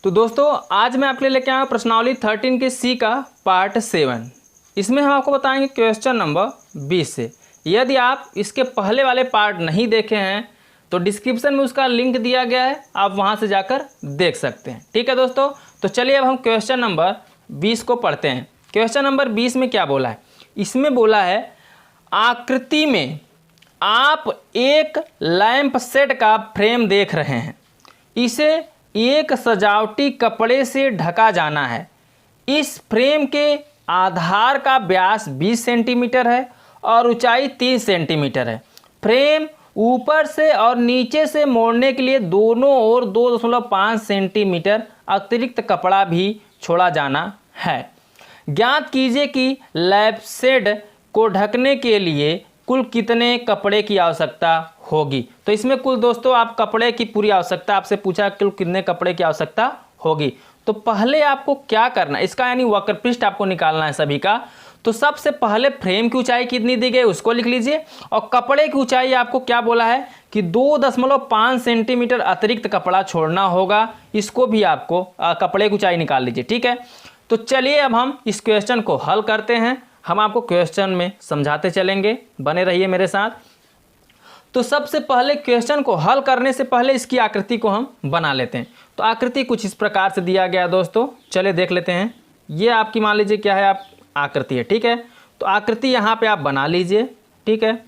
तो दोस्तों आज मैं आपके लिए लेके आया हूँ प्रश्नावली 13 के सी का पार्ट 7। इसमें हम आपको बताएंगे क्वेश्चन नंबर 20 से। यदि आप इसके पहले वाले पार्ट नहीं देखे हैं तो डिस्क्रिप्शन में उसका लिंक दिया गया है, आप वहां से जाकर देख सकते हैं। ठीक है दोस्तों, तो चलिए अब हम क्वेश्चन नंबर 20 को पढ़ते हैं। क्वेश्चन नंबर 20 में क्या बोला है? इसमें बोला है आकृति में आप एक लैंप सेट का फ्रेम देख रहे हैं, इसे एक सजावटी कपड़े से ढका जाना है। इस फ्रेम के आधार का व्यास 20 सेंटीमीटर है और ऊंचाई 30 सेंटीमीटर है। फ्रेम ऊपर से और नीचे से मोड़ने के लिए दोनों ओर 2.5 सेंटीमीटर अतिरिक्त कपड़ा भी छोड़ा जाना है। ज्ञात कीजिए कि लैंप शेड को ढकने के लिए कुल कितने कपड़े की आवश्यकता होगी। तो इसमें कुल दोस्तों आप कपड़े की पूरी आवश्यकता, आपसे पूछा कुल कितने कपड़े की आवश्यकता होगी। तो पहले आपको क्या करना है, इसका यानी वक्र पृष्ठ आपको निकालना है सभी का। तो सबसे पहले फ्रेम की ऊंचाई कितनी दी गई उसको लिख लीजिए, और कपड़े की ऊंचाई आपको क्या बोला है कि 2.5 सेंटीमीटर अतिरिक्त कपड़ा छोड़ना होगा। इसको भी आपको कपड़े की ऊंचाई निकाल लीजिए। ठीक है, तो चलिए अब हम इस क्वेश्चन को हल करते हैं। हम आपको क्वेश्चन में समझाते चलेंगे, बने रहिए मेरे साथ। तो सबसे पहले क्वेश्चन को हल करने से पहले इसकी आकृति को हम बना लेते हैं। तो आकृति कुछ इस प्रकार से दिया गया दोस्तों, चलिए देख लेते हैं। ये आपकी मान लीजिए क्या है, आप आकृति है। ठीक है, तो आकृति यहाँ पे आप बना लीजिए। ठीक है,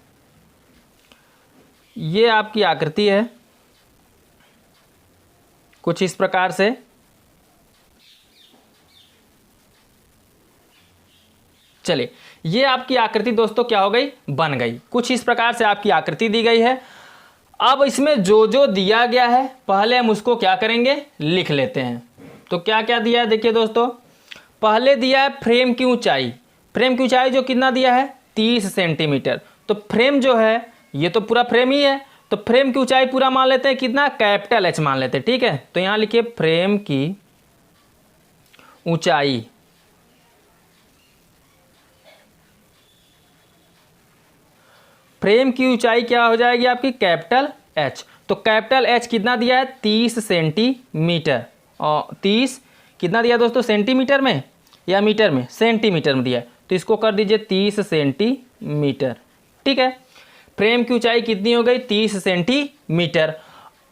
ये आपकी आकृति है कुछ इस प्रकार से। चलिए, ये आपकी आकृति दोस्तों क्या हो गई, बन गई। कुछ इस प्रकार से आपकी आकृति दी गई है। अब इसमें जो जो दिया गया है पहले हम उसको क्या करेंगे, लिख लेते हैं। तो क्या क्या दिया है देखिए दोस्तों। पहले दिया है फ्रेम की ऊंचाई। फ्रेम की ऊंचाई जो कितना दिया है, 30 सेंटीमीटर। तो फ्रेम जो है ये तो पूरा फ्रेम ही है, तो फ्रेम की ऊंचाई पूरा मान लेते हैं कितना, कैपिटल एच मान लेते हैं। ठीक है, तो यहां लिखिए फ्रेम की ऊंचाई। फ्रेम की ऊंचाई क्या हो जाएगी आपकी, कैपिटल एच। तो कैपिटल एच कितना दिया है, 30 सेंटीमीटर। और 30 कितना दिया दोस्तों, सेंटीमीटर में या मीटर में, सेंटीमीटर में दिया है। तो इसको कर दीजिए 30 सेंटीमीटर। ठीक है, फ्रेम की ऊंचाई कितनी हो गई, 30 सेंटीमीटर।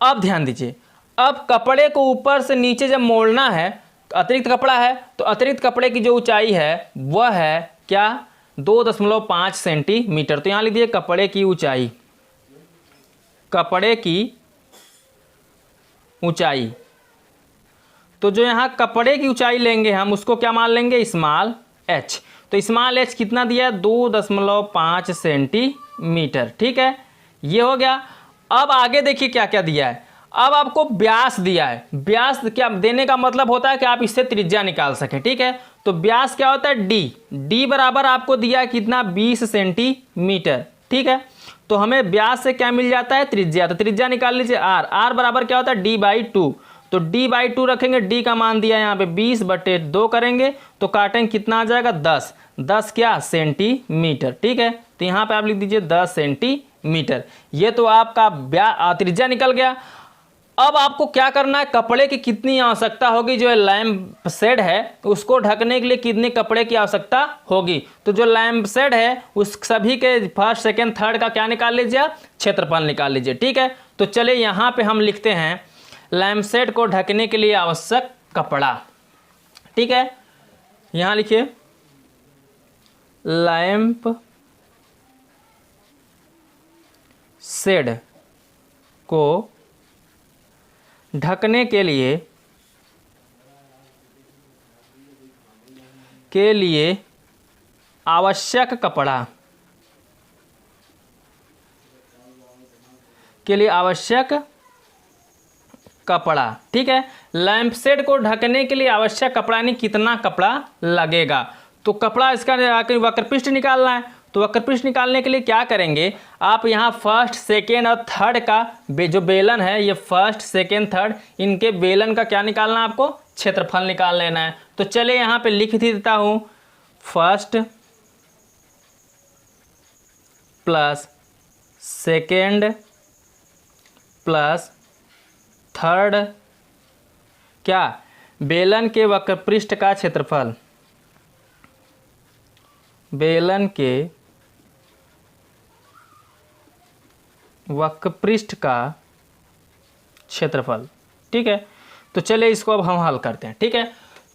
अब ध्यान दीजिए, अब कपड़े को ऊपर से नीचे जब मोड़ना है, अतिरिक्त कपड़ा है, तो अतिरिक्त कपड़े की जो ऊंचाई है वह है क्या, 2.5 सेंटीमीटर। तो यहां लिख दिए कपड़े की ऊंचाई। कपड़े की ऊंचाई, तो जो यहां कपड़े की ऊंचाई लेंगे हम उसको क्या मान लेंगे, स्मॉल एच। तो स्मॉल एच कितना दिया है, 2.5 सेंटीमीटर। ठीक है, ये हो गया। अब आगे देखिए क्या क्या दिया है। अब आपको व्यास दिया है। व्यास क्या देने का मतलब होता है कि आप इससे त्रिज्या निकाल सकें। ठीक है, तो व्यास क्या होता है, डी। डी बराबर आपको दिया है कितना, 20 सेंटीमीटर। ठीक है, तो हमें व्यास से क्या मिल जाता है, त्रिज्या। तो त्रिज्या निकाल लीजिए आर। आर बराबर क्या होता है, D/2। तो D/2 रखेंगे, डी का मान दिया है यहाँ पे 20/2 करेंगे तो काटेंगे कितना आ जाएगा, 10। 10 क्या, सेंटीमीटर। ठीक है, तो यहाँ पे आप लिख दीजिए 10 सेंटीमीटर। ये तो आपका त्रिज्या निकल गया। अब आपको क्या करना है, कपड़े की कितनी आवश्यकता होगी, जो लैंप शेड है उसको ढकने के लिए कितने कपड़े की आवश्यकता होगी। तो जो लैंप शेड है उस सभी के फर्स्ट सेकंड थर्ड का क्या निकाल लीजिए, क्षेत्रफल निकाल लीजिए। ठीक है, तो चलिए यहाँ पे हम लिखते हैं लैंप शेड को ढकने के लिए आवश्यक कपड़ा। ठीक है, यहाँ लिखिए लैंप शेड को ढकने के लिए आवश्यक कपड़ा, ठीक है, लैंप शेड को ढकने के लिए आवश्यक कपड़ा यानी कितना कपड़ा लगेगा। तो कपड़ा इसका वक्र पृष्ठ निकालना है। तो वक्र पृष्ठ निकालने के लिए क्या करेंगे, आप यहाँ फर्स्ट सेकेंड और थर्ड का जो बेलन है, ये फर्स्ट सेकेंड थर्ड, इनके बेलन का क्या निकालना है, आपको क्षेत्रफल निकाल लेना है। तो चलिए यहाँ पे लिख देता हूँ, first plus second plus third क्या बेलन के वक्रपृष्ठ का क्षेत्रफल, बेलन के वक्रपृष्ठ का क्षेत्रफल। ठीक है, तो चलिए इसको अब हम हल करते हैं। ठीक है,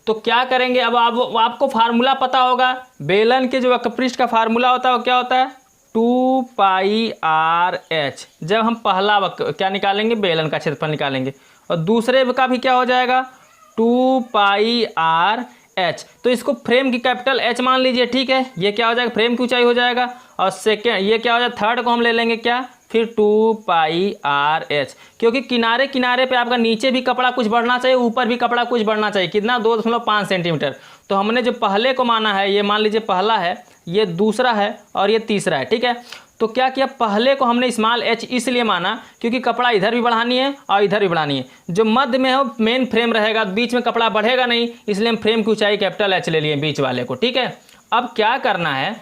तो क्या करेंगे, अब आपको फार्मूला पता होगा, बेलन के जो वक्रपृष्ठ का फार्मूला होता है वो क्या होता है, 2πr/h। जब हम पहला क्या निकालेंगे, बेलन का क्षेत्रफल निकालेंगे, और दूसरे का भी क्या हो जाएगा, 2πr/h। तो इसको फ्रेम की कैपिटल H मान लीजिए। ठीक है, ये क्या हो जाएगा, फ्रेम की ऊंचाई हो जाएगा, और सेकेंड ये क्या हो जाएगा, थर्ड को हम ले लेंगे क्या, फिर 2πr/h, क्योंकि किनारे किनारे पे आपका नीचे भी कपड़ा कुछ बढ़ना चाहिए, ऊपर भी कपड़ा कुछ बढ़ना चाहिए। कितना, 2.5 सेंटीमीटर। तो हमने जो पहले को माना है, ये मान लीजिए पहला है, ये दूसरा है और ये तीसरा है। ठीक है, तो क्या किया, पहले को हमने स्मॉल h इसलिए माना क्योंकि कपड़ा इधर भी बढ़ानी है और इधर भी बढ़ानी है। जो मध्य में हो मेन फ्रेम रहेगा, बीच में कपड़ा बढ़ेगा नहीं, इसलिए हम फ्रेम की ऊंचाई कैपिटल H ले लिए बीच वाले को। ठीक है, अब क्या करना है,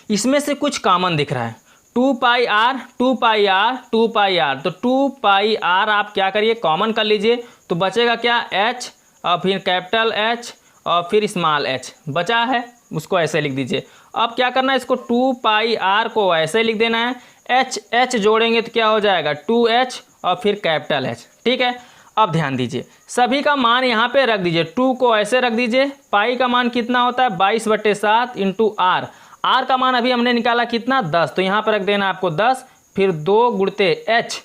इसमें से कुछ कॉमन दिख रहा है, 2πr 2πr 2πr, तो 2πr आप क्या करिए, कॉमन कर लीजिए, तो बचेगा क्या, h और फिर कैपिटल H और फिर स्मॉल h बचा है, उसको ऐसे लिख दीजिए। अब क्या करना है, इसको 2πr को ऐसे लिख देना है, h जोड़ेंगे तो क्या हो जाएगा, 2h और फिर कैपिटल H। ठीक है, अब ध्यान दीजिए, सभी का मान यहाँ पे रख दीजिए, 2 को ऐसे रख दीजिए, पाई का मान कितना होता है, 22/7 इंटू r। r का मान अभी हमने निकाला कितना, 10, तो यहाँ पर रख देना आपको 10, फिर 2 गुणते h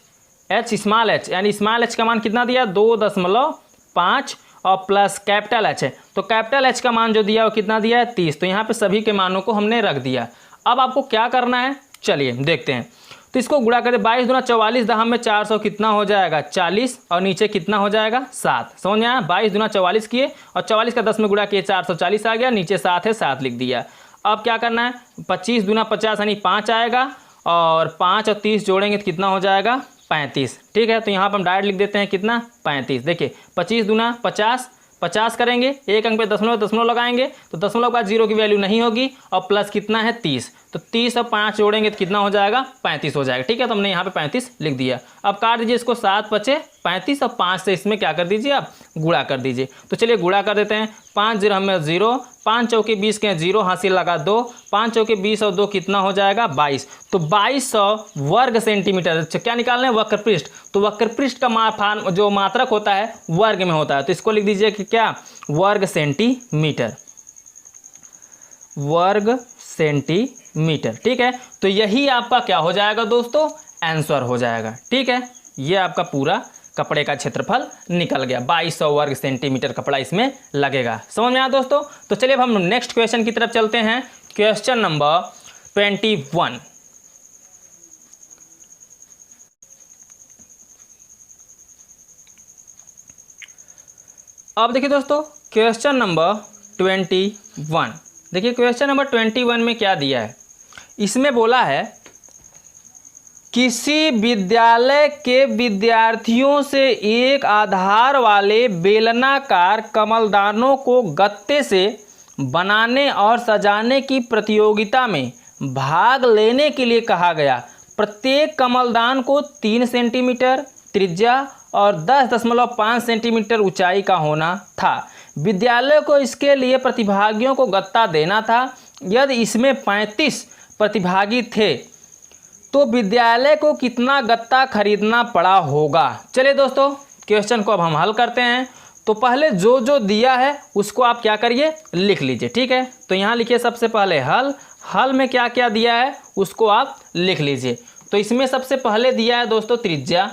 स्मॉल h, यानी स्मॉल h का मान कितना दिया, 2.5 और प्लस कैपिटल H है, तो कैपिटल H का मान जो दिया वो कितना दिया है, 30। तो यहाँ पे सभी के मानों को हमने रख दिया। अब आपको क्या करना है, चलिए देखते हैं। तो इसको गुणा करते, 22 दूना 44, दहम में 400 कितना हो जाएगा, 40, और नीचे कितना हो जाएगा, 7। समझ में आया, 22 दूना 44 किए और 44 का 10 में गुणा किए, 440 आ गया, नीचे 7 है, 7 लिख दिया। अब क्या करना है, 25 दूना 50 यानी 5 आएगा, और 5 और 30 जोड़ेंगे तो कितना हो जाएगा, 35। ठीक है, तो यहाँ पर हम डायरेक्ट लिख देते हैं कितना, 35। देखिए 25 दूना 50, 50 करेंगे, एक अंक पे दशमलव लगाएंगे, तो दशमलव का 0 की वैल्यू नहीं होगी, और प्लस कितना है, 30, तो 30 और 5 जोड़ेंगे तो कितना हो जाएगा, 35 हो जाएगा। ठीक है, तो हमने यहाँ पे 35 लिख दिया। अब काट दीजिए इसको, 7 बचे 35 और 5 से इसमें क्या कर दीजिए, आप गुणा कर दीजिए। तो चलिए गुणा कर देते हैं, 5 0 हमें 0, 5 चौके 20 के 0, हासिल लगा 2, 5 चौके 20 और 2 कितना हो जाएगा, 22। तो 2200 वर्ग सेंटीमीटर। क्या निकालना है, वक्रपृष्ठ। तो वक्रपृष्ठ का जो मात्रक होता है वर्ग में होता है, तो इसको लिख दीजिए कि क्या, वर्ग सेंटीमीटर, वर्ग सेंटीमीटर। ठीक है, तो यही आपका क्या हो जाएगा दोस्तों, आंसर हो जाएगा। ठीक है, ये आपका पूरा कपड़े का क्षेत्रफल निकल गया, 2200 वर्ग सेंटीमीटर कपड़ा इसमें लगेगा। समझ में आया दोस्तों। तो चलिए अब हम नेक्स्ट क्वेश्चन की तरफ चलते हैं, क्वेश्चन नंबर 21। अब देखिए दोस्तों, क्वेश्चन नंबर 21। देखिए क्वेश्चन नंबर 21 में क्या दिया है, इसमें बोला है किसी विद्यालय के विद्यार्थियों से एक आधार वाले बेलनाकार कमलदानों को गत्ते से बनाने और सजाने की प्रतियोगिता में भाग लेने के लिए कहा गया। प्रत्येक कमलदान को 3 सेंटीमीटर त्रिज्या और 10.5 सेंटीमीटर ऊंचाई का होना था। विद्यालय को इसके लिए प्रतिभागियों को गत्ता देना था। यदि इसमें 35 प्रतिभागी थे तो विद्यालय को कितना गत्ता खरीदना पड़ा होगा। चलिए दोस्तों, क्वेश्चन को अब हम हल करते हैं। तो पहले जो जो दिया है उसको आप क्या करिए, लिख लीजिए। ठीक है, तो यहाँ लिखिए सबसे पहले हल में क्या क्या दिया है उसको आप लिख लीजिए। तो इसमें सबसे पहले दिया है दोस्तों त्रिज्या।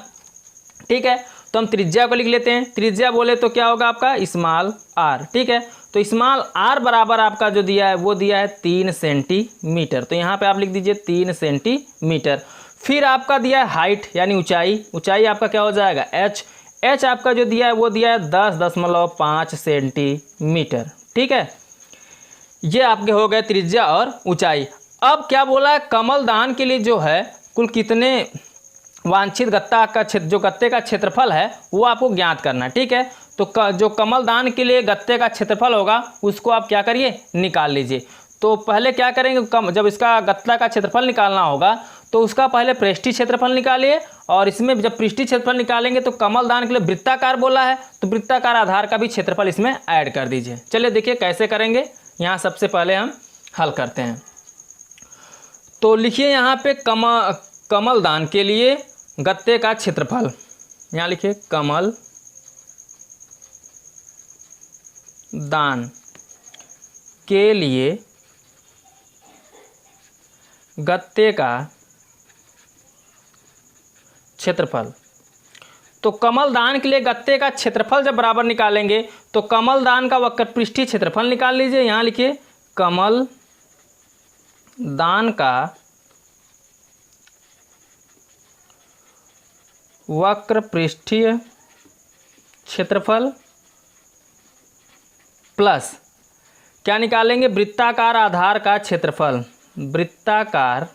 ठीक है, तो हम त्रिज्या को लिख लेते हैं। त्रिज्या बोले तो क्या होगा आपका, स्मॉल r। ठीक है, तो स्मॉल r बराबर आपका जो दिया है वो दिया है 3 सेंटीमीटर। तो यहाँ पे आप लिख दीजिए 3 सेंटीमीटर। फिर आपका दिया है हाइट यानी ऊंचाई। ऊंचाई आपका क्या हो जाएगा, h आपका जो दिया है वो दिया है 10.5 सेंटीमीटर। ठीक है, ये आपके हो गए त्रिज्या और ऊंचाई। अब क्या बोला है, कमलदान के लिए जो है कुल कितने वांछित गत्ता का जो गत्ते का क्षेत्रफल है वो आपको ज्ञात करना है। ठीक है, तो जो कमलदान के लिए गत्ते का क्षेत्रफल होगा उसको आप क्या करिए, निकाल लीजिए। तो पहले क्या करेंगे, जब इसका गत्ता का क्षेत्रफल निकालना होगा तो उसका पहले पृष्ठीय क्षेत्रफल निकालिए, और इसमें जब पृष्ठीय क्षेत्रफल निकालेंगे तो कमलदान के लिए वृत्ताकार बोला है, तो वृत्ताकार आधार का भी क्षेत्रफल इसमें ऐड कर दीजिए। चलिए देखिए कैसे करेंगे। यहाँ सबसे पहले हम हल करते हैं। तो लिखिए यहाँ पे कमलदान के लिए गत्ते का क्षेत्रफल, यहाँ लिखिए कमल दान के लिए गत्ते का क्षेत्रफल। तो कमलदान के लिए गत्ते का क्षेत्रफल जब बराबर निकालेंगे तो कमलदान का वक्र पृष्ठीय क्षेत्रफल निकाल लीजिए। यहाँ लिखिए कमल दान का वक्र पृष्ठीय क्षेत्रफल प्लस क्या निकालेंगे, वृत्ताकार आधार का क्षेत्रफल, वृत्ताकार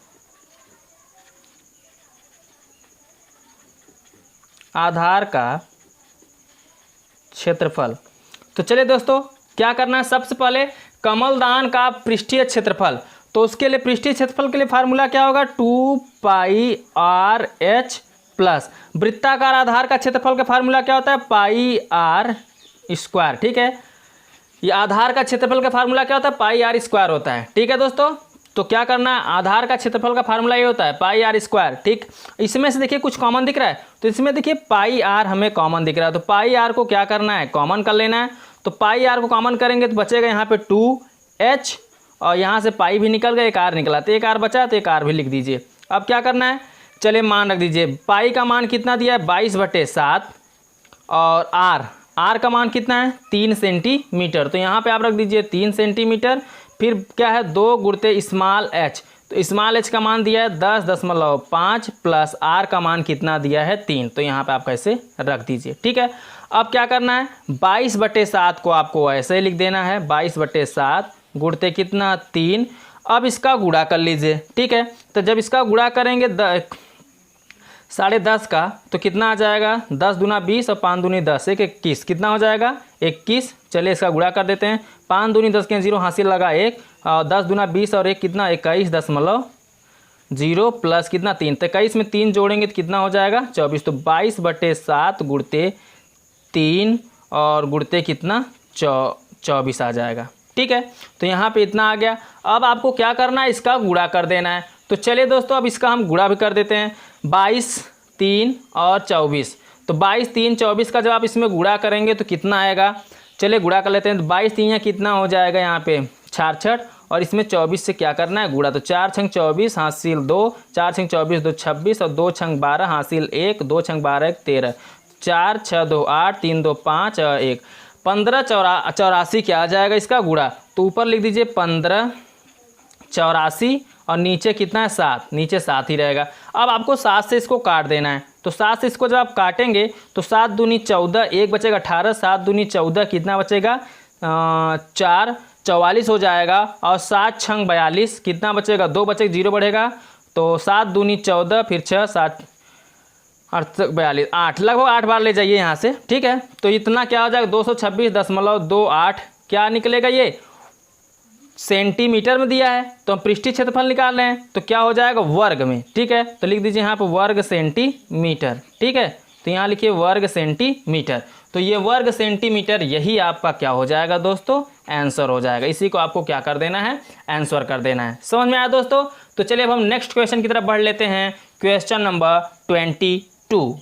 आधार का क्षेत्रफल। तो चलिए दोस्तों क्या करना है, सबसे पहले कमलदान का पृष्ठीय क्षेत्रफल, तो उसके लिए पृष्ठीय क्षेत्रफल के लिए फार्मूला क्या होगा, 2πr/h प्लस वृत्ताकार आधार का क्षेत्रफल का फार्मूला क्या होता है, πr²। ठीक है, ये आधार का क्षेत्रफल का फार्मूला क्या होता है, πr² होता है। ठीक है दोस्तों, तो क्या करना है, आधार का क्षेत्रफल का फार्मूला ये होता है πr²। ठीक, इसमें से देखिए कुछ कॉमन दिख रहा है, तो इसमें देखिए πr हमें कॉमन दिख रहा है, तो πr को क्या करना है, कॉमन कर लेना है। तो πr को कॉमन करेंगे तो बचेगा यहाँ पे 2h, और यहाँ से पाई भी निकल गया, एक r निकला, तो एक r बचा, तो एक r भी लिख दीजिए। अब क्या करना है, चलिए मान रख दीजिए, पाई का मान कितना दिया है 22/7, और r का मान कितना है 3 सेंटीमीटर, तो यहाँ पे आप रख दीजिए 3 सेंटीमीटर। फिर क्या है 2 गुणित स्मॉल h, तो स्मॉल h का मान दिया है 10.5 प्लस r का मान कितना दिया है 3, तो यहाँ पे आप कैसे रख दीजिए। ठीक है, अब क्या करना है, 22/7 को आपको ऐसे ही लिख देना है, 22/7 गुणित कितना 3। अब इसका गुणा कर लीजिए। ठीक है, तो जब इसका गुणा करेंगे 10.5 का, तो कितना आ जाएगा, 10 दूना 20 और 5 दूनी 10, 21, कितना हो जाएगा 21। चलिए इसका गुणा कर देते हैं, 5 दूनी 10 के 0 हासिल लगा 1, और 10 दूना 20 और 1 कितना 21.0 प्लस कितना 3, तो 21 में 3 जोड़ेंगे तो कितना हो जाएगा 24। तो 22/7 गुणित 3 और गुणित कितना 24 आ जाएगा। ठीक है, तो यहाँ पे इतना आ गया। अब आपको क्या करना है, इसका गुणा कर देना है। तो चलिए दोस्तों अब इसका हम गुणा भी कर देते हैं, 22, 3 और 24, तो 22, 3, 24 का जब आप इसमें गुणा करेंगे तो कितना आएगा, चलिए गुणा कर लेते हैं। तो 22 3 कितना हो जाएगा, यहाँ पे 66, और इसमें 24 से क्या करना है गुणा, तो 4 छंग 24 हासिल 2, 4 छंग 24 2 26, और 2 छंग 12 हासिल 1, 2 छंग 12 1 13, 4 6 2 8, 3 2 5 और 1 15 84 क्या आ जाएगा इसका गुणा, तो ऊपर लिख दीजिए 15 84 और नीचे कितना है 7, नीचे 7 ही रहेगा। अब आपको 7 से इसको काट देना है, तो 7 से इसको जब आप काटेंगे तो 7 दूनी 14, 1 बचेगा 18, 7 दूनी 14 कितना बचेगा 4, 44 हो जाएगा, और 7 छंग 42 कितना बचेगा 2 बचेगा, 0 बढ़ेगा, तो 7 दूनी 14 फिर 6 7 42 8, लगभग 8 बार ले जाइए यहाँ से। ठीक है, तो इतना क्या हो जाएगा 226.28 क्या निकलेगा, ये सेंटीमीटर में दिया है, तो हम पृष्ठीय क्षेत्रफल निकाल रहे हैं, तो क्या हो जाएगा वर्ग में। ठीक है, तो लिख दीजिए यहाँ पर वर्ग सेंटीमीटर। ठीक है, तो यहाँ लिखिए वर्ग सेंटीमीटर, तो ये वर्ग सेंटीमीटर यही आपका क्या हो जाएगा दोस्तों, आंसर हो जाएगा। इसी को आपको क्या कर देना है, आंसर कर देना है। समझ में आया दोस्तों। तो चलिए अब हम नेक्स्ट क्वेश्चन की तरफ बढ़ लेते हैं, क्वेश्चन नंबर 22।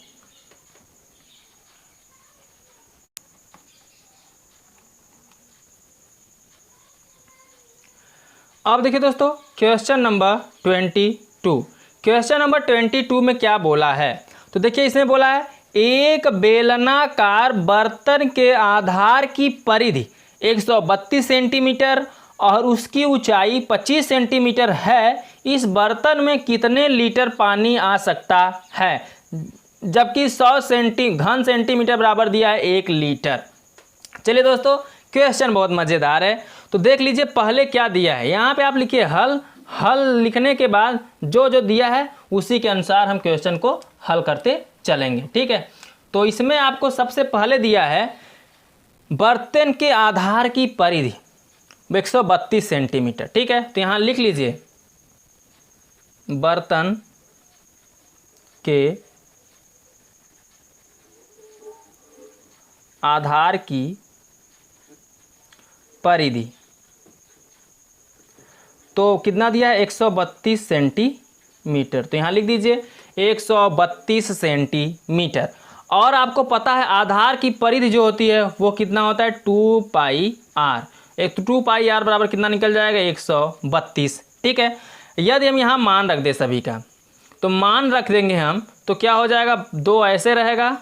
अब देखिए दोस्तों क्वेश्चन नंबर 22, क्वेश्चन नंबर 22 में क्या बोला है, तो देखिए इसमें बोला है एक बेलनाकार बर्तन के आधार की परिधि 132 सेंटीमीटर और उसकी ऊंचाई 25 सेंटीमीटर है, इस बर्तन में कितने लीटर पानी आ सकता है, जबकि 100 घन सेंटीमीटर बराबर दिया है 1 लीटर। चलिए दोस्तों क्वेश्चन बहुत मज़ेदार है, तो देख लीजिए पहले क्या दिया है, यहाँ पे आप लिखिए हल लिखने के बाद जो जो दिया है उसी के अनुसार हम क्वेश्चन को हल करते चलेंगे। ठीक है, तो इसमें आपको सबसे पहले दिया है बर्तन के आधार की परिधि 132 सेंटीमीटर। ठीक है, तो यहाँ लिख लीजिए बर्तन के आधार की परिधि, तो कितना दिया है 132 सेंटीमीटर। तो यहाँ लिख दीजिए 132 सेंटीमीटर। और आपको पता है आधार की परिधि जो होती है वो कितना होता है 2 पाई आर। एक तो 2 पाई आर बराबर कितना निकल जाएगा 132। ठीक है, यदि हम यहाँ मान रख दें सभी का, तो मान रख देंगे हम तो क्या हो जाएगा 2 ऐसे रहेगा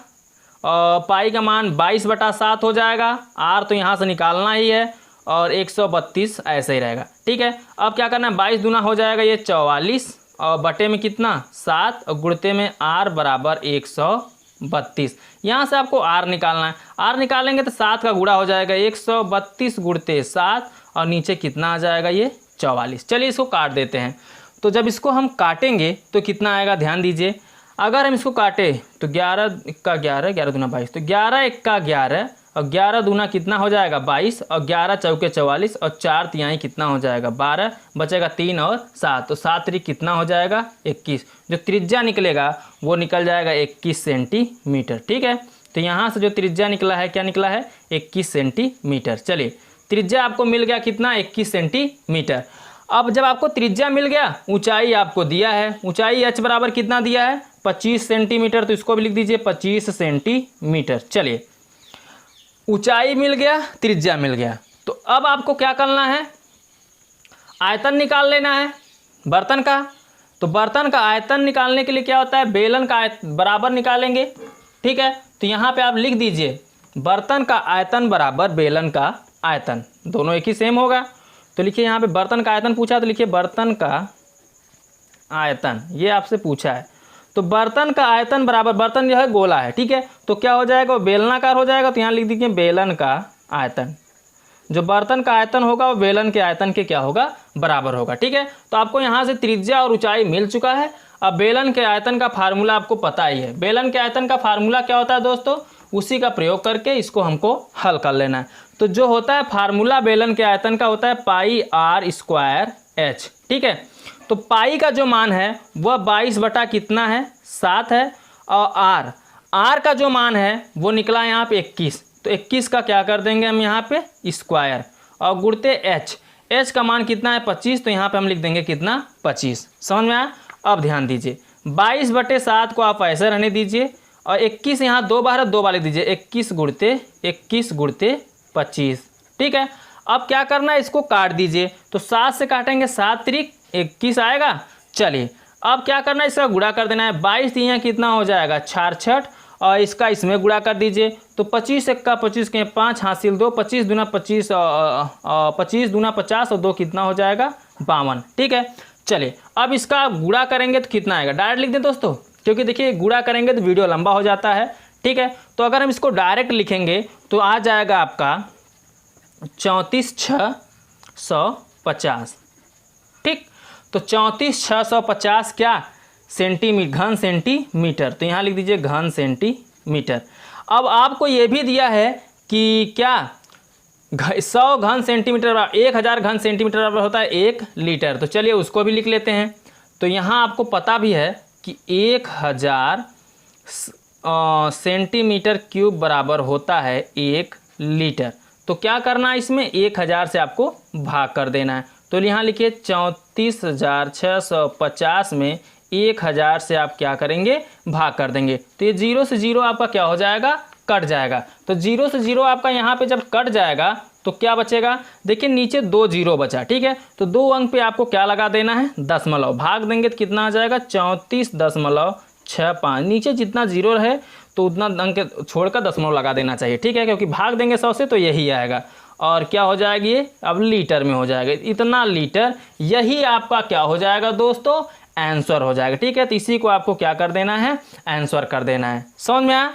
और पाई का मान 22/7 हो जाएगा। आर तो यहाँ से निकालना ही है और 132 ऐसे ही रहेगा। ठीक है, अब क्या करना है 22 दूना हो जाएगा ये 44 और बटे में कितना 7 और गुणते में आर बराबर 132। यहाँ से आपको आर निकालना है। आर निकालेंगे तो 7 का गुणा हो जाएगा 132 गुणते 7 और नीचे कितना आ जाएगा ये 44। चलिए इसको काट देते हैं। तो जब इसको हम काटेंगे तो कितना आएगा ध्यान दीजिए। अगर हम इसको काटे तो 11 का 11, 11 दूना 22, तो 11 1 का 11 और 11 दूना कितना हो जाएगा 22 और 11 चौके 44 और 4 तिहाई कितना हो जाएगा 12, बचेगा 3 और 7, तो 7 त्रिक कितना हो जाएगा 21। जो त्रिज्या निकलेगा वो निकल जाएगा 21 सेंटीमीटर। ठीक है, तो यहाँ से जो त्रिज्या निकला है क्या निकला है 21 सेंटीमीटर। चलिए त्रिज्या आपको मिल गया कितना 21 सेंटीमीटर। अब जब आपको त्रिज्या मिल गया, ऊंचाई आपको दिया है, ऊंचाई h बराबर कितना दिया है 25 सेंटीमीटर, तो इसको भी लिख दीजिए 25 सेंटीमीटर। चलिए ऊंचाई मिल गया, त्रिज्या मिल गया, तो अब आपको क्या करना है आयतन निकाल लेना है बर्तन का। तो बर्तन का आयतन निकालने के लिए क्या होता है बेलन का बराबर निकालेंगे। ठीक है, तो यहाँ पे आप लिख दीजिए बर्तन का आयतन बराबर बेलन का आयतन, दोनों एक ही सेम होगा। तो लिखिए यहाँ पे बर्तन का आयतन पूछा तो लिखिए बर्तन का आयतन, ये आपसे पूछा है। तो बर्तन का आयतन बराबर, बर्तन जो है गोला है, ठीक है, तो क्या हो जाएगा वो बेलनाकार हो जाएगा। तो यहाँ लिख दीजिए बेलन का आयतन, जो बर्तन का आयतन होगा वो बेलन के आयतन के क्या होगा बराबर होगा। ठीक है, तो आपको यहाँ से त्रिज्या और ऊंचाई मिल चुका है। अब बेलन के आयतन का फार्मूला आपको पता ही है। बेलन के आयतन का फार्मूला क्या होता है दोस्तों, उसी का प्रयोग करके इसको हमको हल कर लेना है। तो जो होता है फार्मूला बेलन के आयतन का होता है पाई आर स्क्वायर एच। ठीक है, तो पाई का जो मान है वह 22 बटा कितना है 7 है, और आर का जो मान है वो निकला यहाँ पे 21। तो 21 का क्या कर देंगे हम यहाँ पे स्क्वायर और गुणते एच का मान कितना है 25, तो यहाँ पे हम लिख देंगे कितना 25। समझ में आया। अब ध्यान दीजिए 22/7 को आप ऐसे रहने दीजिए और 21 यहाँ 2 बार 2 बार लिख दीजिए 21 गुणते 25। ठीक है, अब क्या करना है इसको काट दीजिए। तो 7 से काटेंगे 7 त्रिक 21 आएगा। चलिए अब क्या करना है इसका गुणा कर देना है। 22 यहाँ कितना हो जाएगा 4 6 और इसका इसमें गुणा कर दीजिए। तो 25 1 का 25 के 5 हासिल 2, 25 दूना 25 25 दूना 50 और 2 कितना हो जाएगा 52। ठीक है, चलिए अब इसका गुणा करेंगे तो कितना आएगा, डायरेक्ट लिख दें दोस्तों, क्योंकि देखिए गुणा करेंगे तो वीडियो लंबा हो जाता है। ठीक है, तो अगर हम इसको डायरेक्ट लिखेंगे तो आ जाएगा आपका 34,650। ठीक, तो 34,650 क्या सेंटीमीटर, घन सेंटीमीटर। तो यहाँ लिख दीजिए घन सेंटीमीटर। अब आपको ये भी दिया है कि क्या 100 घन सेंटीमीटर 1000 घन सेंटीमीटर बराबर होता है 1 लीटर। तो चलिए उसको भी लिख लेते हैं। तो यहाँ आपको पता भी है कि 1000 सेंटीमीटर क्यूब बराबर होता है 1 लीटर। तो क्या करना है इसमें 1000 से आपको भाग कर देना है। तो यहाँ लिखिए 34,650 में 1000 से आप क्या करेंगे भाग कर देंगे। तो ये 0 से 0 आपका क्या हो जाएगा कट जाएगा। तो 0 से 0 आपका यहाँ पे जब कट जाएगा तो क्या बचेगा, देखिए नीचे 2 0 बचा। ठीक है, तो 2 अंक पे आपको क्या लगा देना है दशमलव, भाग देंगे तो कितना आ जाएगा 34.65। नीचे जितना 0 रहे तो उतना अंक छोड़कर दशमलव लगा देना चाहिए। ठीक है, क्योंकि भाग देंगे 100 से तो यही आएगा और क्या हो जाएगी ये अब लीटर में हो जाएगा, इतना लीटर। यही आपका क्या हो जाएगा दोस्तों आंसर हो जाएगा। ठीक है, तो इसी को आपको क्या कर देना है आंसर कर देना है। समझ में आया।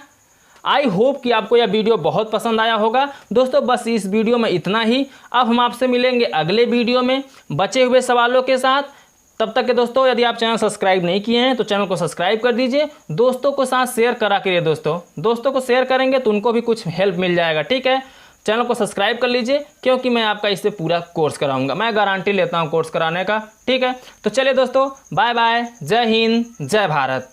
आई होप कि आपको यह वीडियो बहुत पसंद आया होगा दोस्तों। बस इस वीडियो में इतना ही। अब हम आपसे मिलेंगे अगले वीडियो में बचे हुए सवालों के साथ। तब तक के दोस्तों यदि आप चैनल सब्सक्राइब नहीं किए हैं तो चैनल को सब्सक्राइब कर दीजिए, दोस्तों को साथ शेयर करा करिए। दोस्तों को शेयर करेंगे तो उनको भी कुछ हेल्प मिल जाएगा। ठीक है, चैनल को सब्सक्राइब कर लीजिए क्योंकि मैं आपका इससे पूरा कोर्स कराऊंगा, मैं गारंटी लेता हूं कोर्स कराने का। ठीक है, तो चलिए दोस्तों बाय बाय, जय हिंद जय भारत।